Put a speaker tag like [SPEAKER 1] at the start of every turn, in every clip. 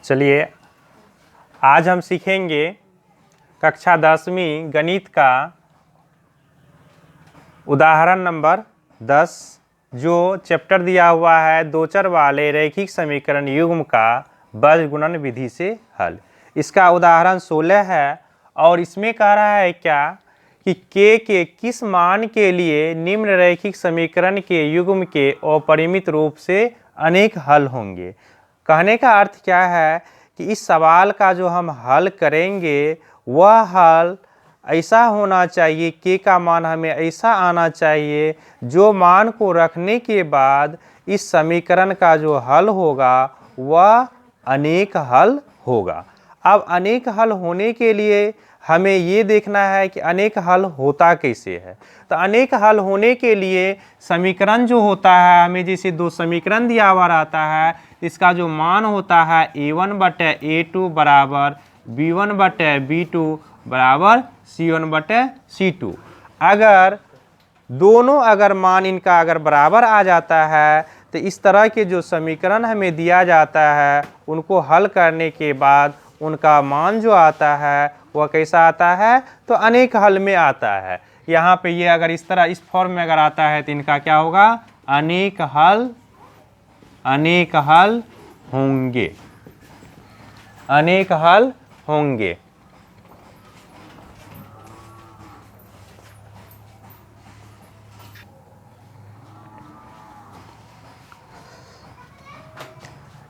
[SPEAKER 1] चलिए आज हम सीखेंगे कक्षा 10वीं गणित का उदाहरण नंबर 10 जो चैप्टर दिया हुआ है दो चर वाले रैखिक समीकरण युग्म का बीजगुणन विधि से हल। इसका उदाहरण 16 है और इसमें कह रहा है क्या कि k के किस मान के लिए निम्न रैखिक समीकरण के युग्म के अपरिमित रूप से अनेक हल होंगे। कहने का अर्थ क्या है कि इस सवाल का जो हम हल करेंगे वह हल ऐसा होना चाहिए, k का मान हमें ऐसा आना चाहिए जो मान को रखने के बाद इस समीकरण का जो हल होगा वह अनेक हल होगा। अब अनेक हल होने के लिए हमें ये देखना है कि अनेक हल होता कैसे है। तो अनेक हल होने के लिए समीकरण जो होता है, हमें जैसे दो समीकरण दिया हुआ रहता है, इसका जो मान होता है a1 बटे a2 बराबर b1 बटे b2 बराबर c1 बटे c2। अगर दोनों मान इनका अगर बराबर आ जाता है तो इस तरह के जो समीकरण हमें दिया जाता है उनको हल करने के बाद उनका मान जो आता है वह कैसा आता है, तो अनेक हल में आता है। यहाँ पे ये अगर इस तरह इस फॉर्म में अगर आता है तो इनका क्या होगा, अनेक हल होंगे, अनेक हल होंगे।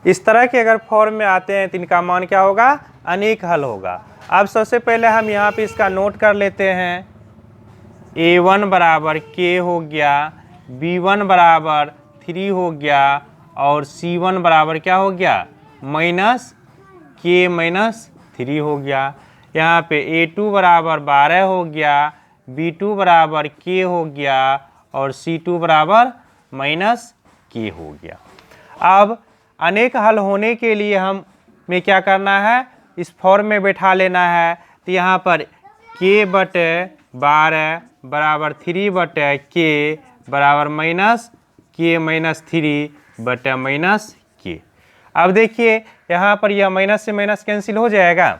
[SPEAKER 1] इस तरह के अगर फॉर्म में आते हैं तो इनका मान क्या होगा, अनेक हल होगा। अब सबसे पहले हम यहाँ पे इसका नोट कर लेते हैं। a1 बराबर k हो गया, b1 बराबर 3 हो गया और c1 बराबर क्या हो गया, माइनस k माइनस 3 हो गया। यहाँ पे a2 बराबर 12 हो गया, b2 बराबर k हो गया और c2 बराबर माइनस k हो गया। अब अनेक हल होने के लिए हमें क्या करना है, इस फॉर्म में बैठा लेना है। तो यहाँ पर k बटे 12 बराबर 3 बटे k बराबर माइनस k माइनस 3 बटे माइनस k। अब देखिए यहाँ पर यह माइनस से माइनस कैंसिल हो जाएगा।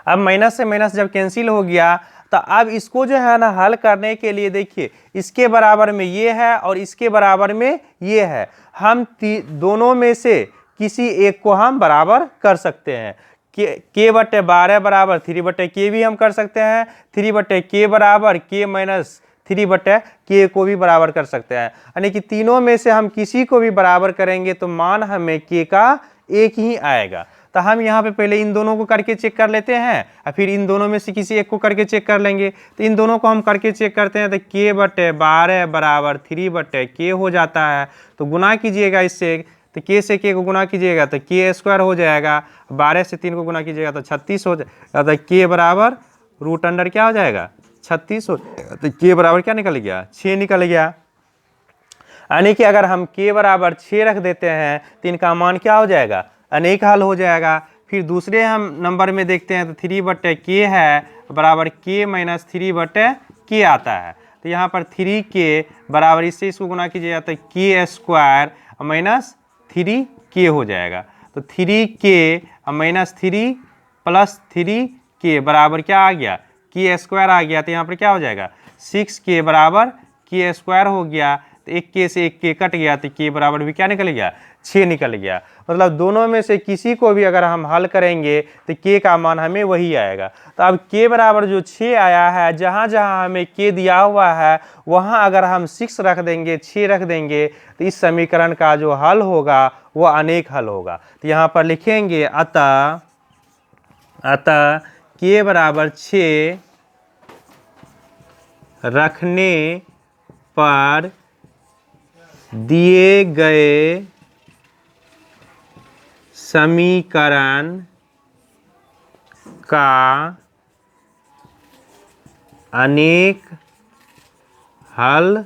[SPEAKER 1] अब माइनस से माइनस जब कैंसिल हो गया तो अब इसको जो है ना हल करने के लिए देखिए इसके बराबर में ये है और इसके बराबर में ये है। हम दोनों में से किसी एक को हम बराबर कर सकते हैं। k बटे 12 बराबर 3 बटे k भी हम कर सकते हैं, 3 बटे k बराबर k माइनस 3 बटे k को भी बराबर कर सकते हैं। यानी कि तीनों में से हम किसी को भी बराबर करेंगे तो मान हमें k का एक ही आएगा। तो हम यहाँ पे पहले इन दोनों को करके चेक कर लेते हैं और फिर इन दोनों में से किसी एक को करके चेक कर लेंगे। तो इन दोनों को हम करके चेक करते हैं तो k बटे 12 बराबर 3 बटे k हो जाता है। तो गुना कीजिएगा इससे, तो k से k को गुना कीजिएगा तो k स्क्वायर हो जाएगा, 12 से 3 को गुना कीजिएगा तो 36 हो जाएगा। तो k बराबर रूट अंडर क्या हो जाएगा, 36 हो जाएगा। तो k बराबर क्या निकल गया, 6 निकल गया। यानी कि अगर हम k बराबर 6 रख देते हैं तो इनका मान क्या हो जाएगा, अनेक हल हो जाएगा। फिर दूसरे हम नंबर में देखते हैं तो 3 बटे k है बराबर k माइनस 3 बटे k आता है। तो यहाँ पर 3k बराबर इससे इसको गुना कीजिएगा तो k स्क्वायर माइनस 3k हो जाएगा। तो 3k माइनस 3 प्लस 3k बराबर क्या आ गया, k स्क्वायर आ गया। तो यहाँ पर क्या हो जाएगा, 6k बराबर k स्क्वायर हो गया। तो एक k से एक k कट गया तो k बराबर भी क्या निकल गया, 6 निकल गया। मतलब दोनों में से किसी को भी अगर हम हल करेंगे तो k का मान हमें वही आएगा। तो अब k बराबर जो 6 आया है, जहाँ जहाँ हमें k दिया हुआ है वहाँ अगर हम 6 रख देंगे, 6 रख देंगे तो इस समीकरण का जो हल होगा वह अनेक हल होगा। तो यहाँ पर लिखेंगे अतः k बराबर 6 रखने पर दिए गए समीकरण का अनेक हल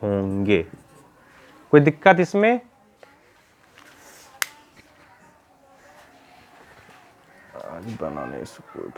[SPEAKER 1] होंगे। कोई दिक्कत इसमें? आज बनाने से कोई